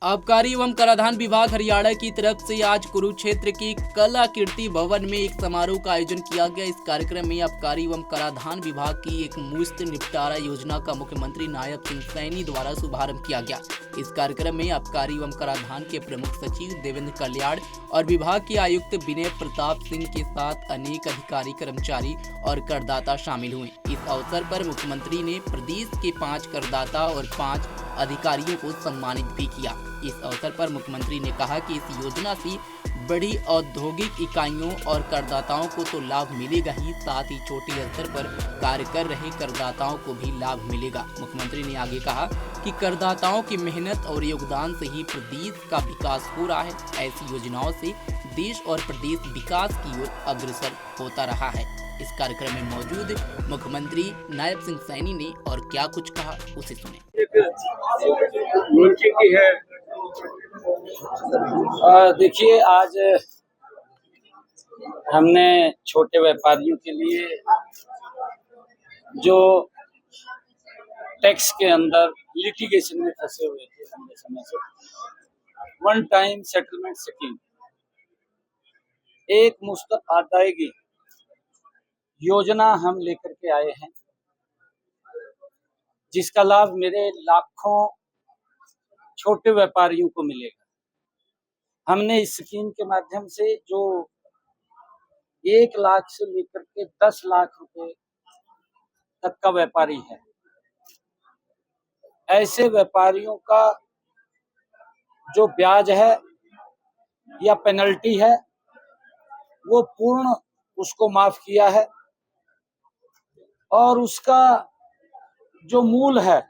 आबकारी एवं कराधान विभाग हरियाणा की तरफ से आज कुरुक्षेत्र की कला कीर्ति भवन में एक समारोह का आयोजन किया गया। इस कार्यक्रम में आबकारी एवं कराधान विभाग की एक मुश्त निपटारा योजना का मुख्यमंत्री नायब सिंह सैनी द्वारा शुभारंभ किया गया। इस कार्यक्रम में आबकारी एवं कराधान के प्रमुख सचिव देवेंद्र कल्याण और विभाग के आयुक्त विनय प्रताप सिंह के साथ अनेक अधिकारी, कर्मचारी और करदाता शामिल हुए। इस अवसर पर मुख्यमंत्री ने प्रदेश के 5 करदाता और 5 अधिकारियों को सम्मानित भी किया। इस अवसर पर मुख्यमंत्री ने कहा कि इस योजना से बड़ी औद्योगिक इकाइयों और करदाताओं को तो लाभ मिलेगा ही, साथ ही छोटे स्तर पर कार्य कर रहे करदाताओं को भी लाभ मिलेगा। मुख्यमंत्री ने आगे कहा कि करदाताओं की मेहनत और योगदान से ही प्रदेश का विकास हो रहा है। ऐसी योजनाओं से देश और प्रदेश विकास की ओर अग्रसर होता रहा है। इस कार्यक्रम में मौजूद मुख्यमंत्री नायब सिंह सैनी ने और क्या कुछ कहा, उसे सुने। की है। देखिए, आज हमने छोटे व्यापारियों के लिए जो टैक्स के अंदर लिटिगेशन में फंसे हुए थे लंबे समय से, वन टाइम सेटलमेंट स्कीम, एक मुश्त अदायगी योजना हम लेकर के आए हैं, जिसका लाभ मेरे लाखों छोटे व्यापारियों को मिलेगा। हमने इस स्कीम के माध्यम से जो 1 लाख से लेकर के 10 लाख रुपए तक का व्यापारी है, ऐसे व्यापारियों का जो ब्याज है या पेनल्टी है, वो पूर्ण उसको माफ किया है और उसका जो मूल है,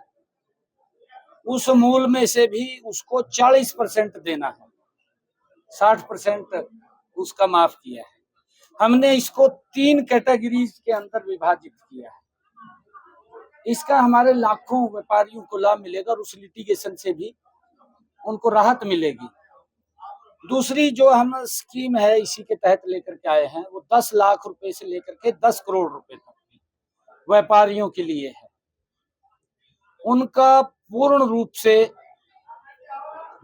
उस मूल में से भी उसको 40% देना है, 60% उसका माफ किया है। हमने इसको 3 कैटेगरीज के अंदर विभाजित किया है। इसका हमारे लाखों व्यापारियों को लाभ मिलेगा और उस लिटिगेशन से भी उनको राहत मिलेगी। दूसरी जो हम स्कीम है इसी के तहत लेकर के आए हैं, वो 10 लाख रुपए से लेकर के 10 करोड़ रुपए तक की व्यापारियों के लिए है। उनका पूर्ण रूप से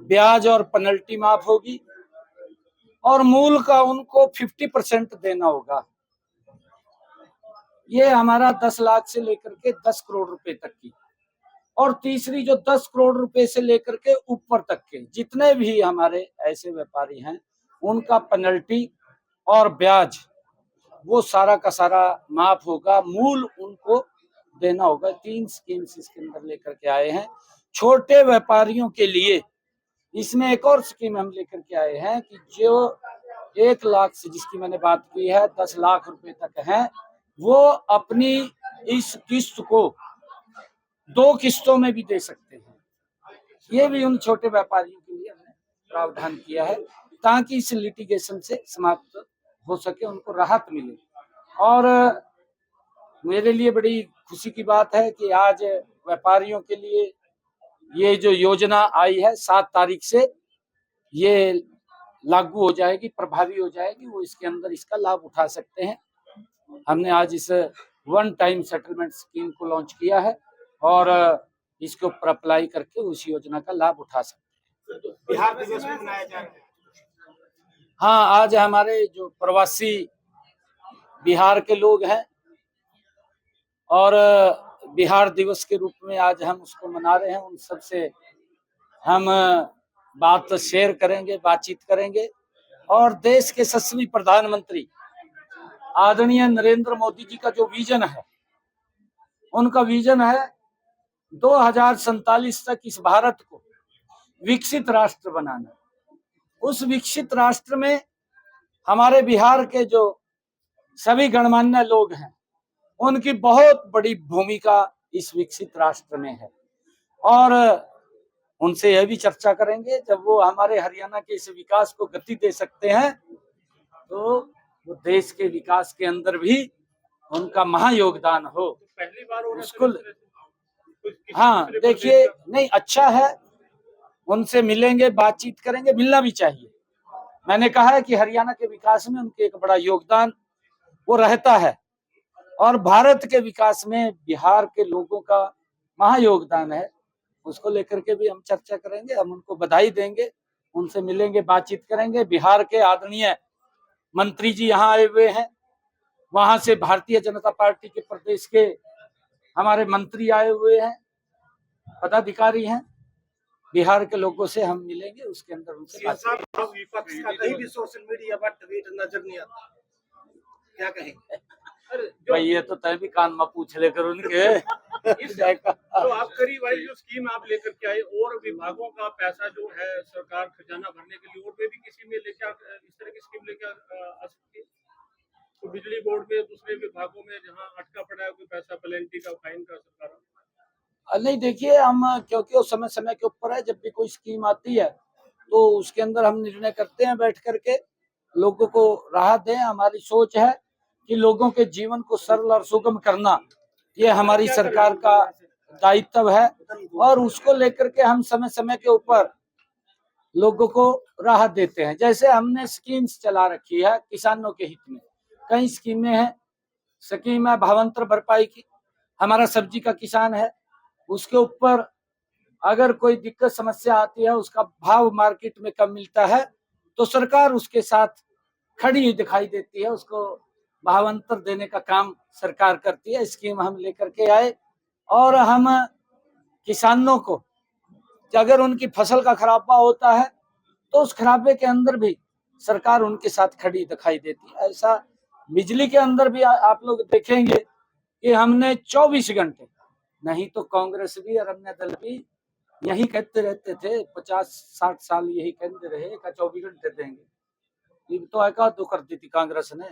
ब्याज और पेनल्टी माफ होगी और मूल का उनको 50% देना होगा। ये हमारा 10 लाख से लेकर के 10 करोड़ रुपए तक की। और तीसरी जो 10 करोड़ रुपए से लेकर के ऊपर तक के जितने भी हमारे ऐसे व्यापारी हैं, उनका पेनल्टी और ब्याज वो सारा का सारा माफ होगा, मूल उनको देना होगा। 3 स्कीम्स इसके अंदर लेकर के आए हैं छोटे व्यापारियों के लिए। इसमें एक और स्कीम हम लेकर के आए हैं कि जो 1 लाख से जिसकी मैंने बात की है 10 लाख रुपए तक है, वो अपनी इस किस्त को 2 किस्तों में भी दे सकते हैं। ये भी उन छोटे व्यापारियों के लिए हमने प्रावधान किया है ताकि इस लिटिगेशन से समाप्त हो सके, उनको राहत मिले। और मेरे लिए बड़ी खुशी की बात है कि आज व्यापारियों के लिए ये जो योजना आई है 7 तारीख से ये लागू हो जाएगी, प्रभावी हो जाएगी। वो इसके अंदर इसका लाभ उठा सकते हैं। हमने आज इस वन टाइम सेटलमेंट स्कीम को लॉन्च किया है और इसके ऊपर अप्लाई करके उस योजना का लाभ उठा सकते हैं। बिहार दिवस भी मनाया जा रहा है। हाँ, आज हमारे जो प्रवासी बिहार के लोग हैं और बिहार दिवस के रूप में आज हम उसको मना रहे हैं। उन सब से हम बात शेयर करेंगे, बातचीत करेंगे और देश के यशस्वी प्रधानमंत्री आदरणीय नरेंद्र मोदी जी का जो विजन है, उनका विजन है 2047 तक इस भारत को विकसित राष्ट्र बनाना। उस विकसित राष्ट्र में हमारे बिहार के जो सभी गणमान्य लोग हैं, उनकी बहुत बड़ी भूमिका इस विकसित राष्ट्र में है और उनसे यह भी चर्चा करेंगे, जब वो हमारे हरियाणा के इस विकास को गति दे सकते हैं तो वो देश के विकास के अंदर भी उनका महायोगदान हो। पहली बार उसको हाँ, देखिए, नहीं, अच्छा है, उनसे मिलेंगे, बातचीत करेंगे, मिलना भी चाहिए। मैंने कहा है कि हरियाणा के विकास में उनके एक बड़ा योगदान वो रहता है और भारत के विकास में बिहार के लोगों का महायोगदान है उसको लेकर के भी हम चर्चा करेंगे, हम उनको बधाई देंगे, उनसे मिलेंगे, बातचीत करेंगे। बिहार के आदरणीय मंत्री जी यहाँ आए हुए हैं, वहां से भारतीय जनता पार्टी के प्रदेश के हमारे मंत्री आए हुए हैं, पदाधिकारी हैं। बिहार के लोगों से हम मिलेंगे, उसके अंदर उनसे बात करेंगे। साहब, विपक्ष का कहीं भी सोशल मीडिया पर ट्वीट नजर नहीं आता, क्या कहें? भाई ये तो तय भी कान में पूछ लेकर उनके तो आप करीब वाली जो स्कीम आप लेकर के आए, और विभागों का पैसा जो है सरकार खजाना भरने के लिए, और वे भी किसी में लेकर इस तरह की स्कीम लेकर आ सकती है। तो बिजली बोर्ड में, दूसरे विभागों में जहाँ अटका पड़ा है कोई पैसा, पेनल्टी का, फाइन का सरकार। नहीं देखिए, हम क्योंकि वो समय समय के ऊपर है, जब भी कोई स्कीम आती है तो उसके अंदर हम निर्णय करते हैं बैठ करके, लोगों को राहत दें। हमारी सोच है कि लोगों के जीवन को सरल और सुगम करना, ये हमारी सरकार का दायित्व है, और उसको लेकर के हम समय समय के ऊपर लोगों को राहत देते हैं। जैसे हमने स्कीम्स चला रखी है किसानों के हित में, कई स्कीमें हैं। स्कीम है भावांतर भरपाई की, हमारा सब्जी का किसान है, उसके ऊपर अगर कोई दिक्कत समस्या आती है, उसका भाव मार्केट में कम मिलता है, तो सरकार उसके साथ खड़ी दिखाई देती है, उसको भावांतर देने का काम सरकार करती है। स्कीम हम लेकर के आए, और हम किसानों को अगर उनकी फसल का खराबा होता है तो उस खराबे के अंदर भी सरकार उनके साथ खड़ी दिखाई देती है। ऐसा बिजली के अंदर भी आप लोग देखेंगे कि हमने 24 घंटे, नहीं तो कांग्रेस भी और अन्य दल भी यही कहते रहते थे, 50-60 साल यही कहते रहे का 24 घंटे देंगे। ये तो ऐका तो कर दी थी कांग्रेस ने,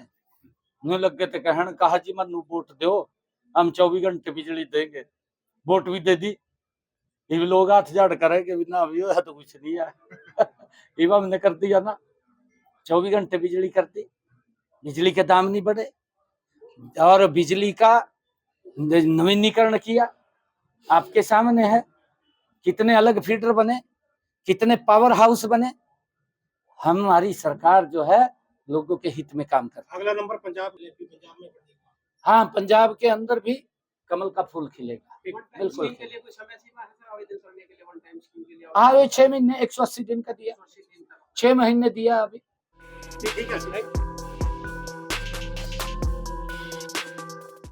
यूं लग गए थे कहन कहा जी मनु वोट दो, हम 24 घंटे बिजली देंगे। वोट भी दे दी, ये भी लोग हाथ झाड़ करेंगे बिना अभी है तो कुछ नहीं है ये हमने कर दिया ना, 24 घंटे बिजली कर दी, बिजली के दाम नहीं बढ़े, और बिजली का नवीनीकरण किया। आपके सामने है कितने अलग फीडर बने, कितने पावर हाउस बने। हमारी सरकार जो है लोगों के हित में काम करती है। अगला नंबर पंजाब में। हाँ, पंजाब के अंदर भी कमल का फूल खिलेगा, बिल्कुल। के लिए कोई समय सीमा है सर आवेदन करने के लिए, वन टाइम स्कीम के लिए? हाँ, ये 6 महीने 180 दिन का दिया, 6 महीने दिया अभी। ठीक है।